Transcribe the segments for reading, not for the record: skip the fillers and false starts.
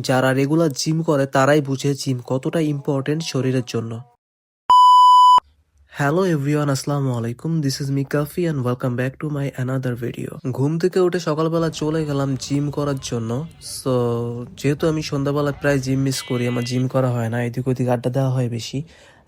যারা regular gym করে তারাই বুঝে জিম কতটা ইম্পর্টেন্ট শরীরের জন্য। হ্যালো এভরিওয়ান, আসসালামু আলাইকুম। This is me Kafi and welcome back to my another video. ঘুম থেকে উঠে সকালবেলা চলে গেলাম জিম করার জন্য। সো যেহেতু আমি সন্ধ্যাবেলা প্রায় জিম মিস করি, আমার জিম করা হয় না, এদিক ওদিক আড্ডা দেওয়া হয় বেশি।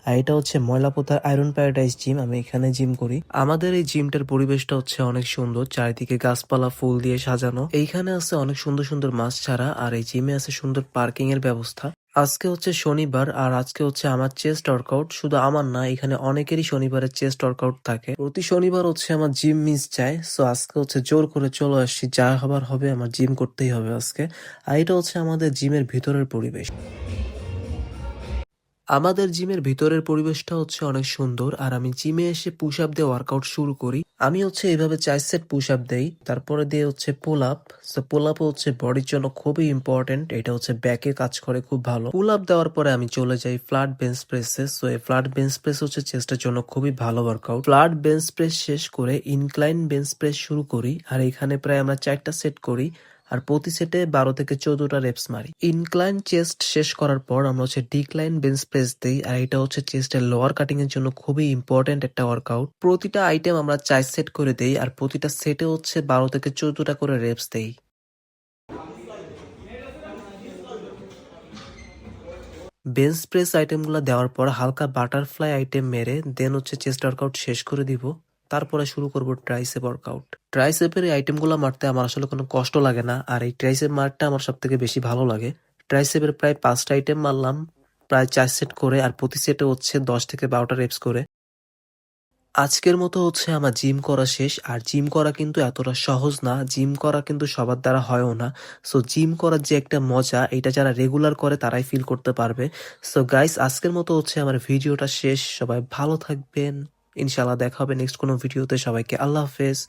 আর এটা হচ্ছে ময়লাপোতার আয়রন প্যারাডাইস জিম, আমি এখানে জিম করি। আমাদের এই জিমটার পরিবেশটা হচ্ছে অনেক সুন্দর, চারিদিকে গাছপালা ফুল দিয়ে সাজানো। এইখানে আছে অনেক সুন্দর সুন্দর মাছ ছাড়া, আর এই জিমে আছে সুন্দর পার্কিং এর ব্যবস্থা। আজকে হচ্ছে শনিবার, আর আজকে হচ্ছে আমার চেস্ট ওয়ার্কআউট। শুধু আমার না, এখানে অনেকেরই শনিবারের চেস্ট ওয়ার্কআউট থাকে। প্রতি শনিবার হচ্ছে আমার জিম মিস যায়। সো আজকে হচ্ছে জোর করে চলে আসছি, যা হবার হবে, আমার জিম করতেই হবে আজকে। আর এটা হচ্ছে আমাদের জিমের ভিতরের পরিবেশ। আমাদের জিমের ভিতরের পরিবেশটা হচ্ছে অনেক সুন্দর, আর আমি জিমে এসে পুশ আপ দিয়ে ওয়ার্কআউট শুরু করি। আমি হচ্ছে এইভাবে 4 সেট পুশ আপ দেই, তারপরে দিয়ে হচ্ছে pull up. So pull up হচ্ছে বডির জন্য খুবই ইম্পর্টেন্ট, এটা হচ্ছে ব্যাকে কাজ করে খুব ভালো। পুল আপ দেওয়ার পরে আমি চলে যাই ফ্ল্যাট বেঞ্চ প্রেসে। সো এই ফ্ল্যাট বেঞ্চ প্রেস হচ্ছে চেস্টের জন্য খুবই ভালো ওয়ার্কআউট। ফ্ল্যাট বেঞ্চ প্রেস শেষ করে ইনক্লাইন বেঞ্চ প্রেস শুরু করি, আর এখানে প্রায় আমরা 4টা সেট করি, আর প্রতি সেটে 12 থেকে 14টা রেপস মারি। ইনক্লাইন চেস্ট শেষ করার পর আমরা হচ্ছে ডিক্লাইন বেঞ্চ প্রেস দিই, আর এটা হচ্ছে চেস্টের লোয়ার কাটিং এর জন্য খুবই ইম্পর্টেন্ট একটা ওয়ার্কআউট। প্রতিটা আইটেম আমরা 4 সেট করে দেই, আর প্রতিটা সেটে হচ্ছে 12 থেকে 14টা করে রেপস দেই। বেঞ্চ প্রেস আইটেমগুলো দেওয়ার পর হালকা বাটারফ্লাই আইটেম মেরে দেন হচ্ছে চেস্ট ওয়ার্কআউট শেষ করে দিব। তারপরে শুরু করব ট্রাইসেপ ওয়ার্কআউট। ট্রাইসেপের এই আইটেমগুলো মারতে আমার আসলে কোনো কষ্ট লাগে না, আর এই ট্রাইসেপ মারটা আমার সব থেকে বেশি ভালো লাগে। ট্রাইসেপের প্রায় 5টা আইটেম মারলাম, প্রায় 4 সেট করে, আর প্রতি সেটে হচ্ছে 10 থেকে 12টা রেপস করে। আজকের মতো হচ্ছে আমার জিম করা শেষ। আর জিম করা কিন্তু এতটা সহজ না, জিম করা কিন্তু সবার দ্বারা হয়ও না। সো জিম করার যে একটা মজা, এটা যারা রেগুলার করে তারাই ফিল করতে পারবে। সো গাইস, আজকের মতো হচ্ছে আমার ভিডিওটা শেষ। সবাই ভালো থাকবেন, ইনশাল্লাহ দেখা হবে নেক্সট কোনো ভিডিওতে। সবাইকে আল্লাহ হাফেজ।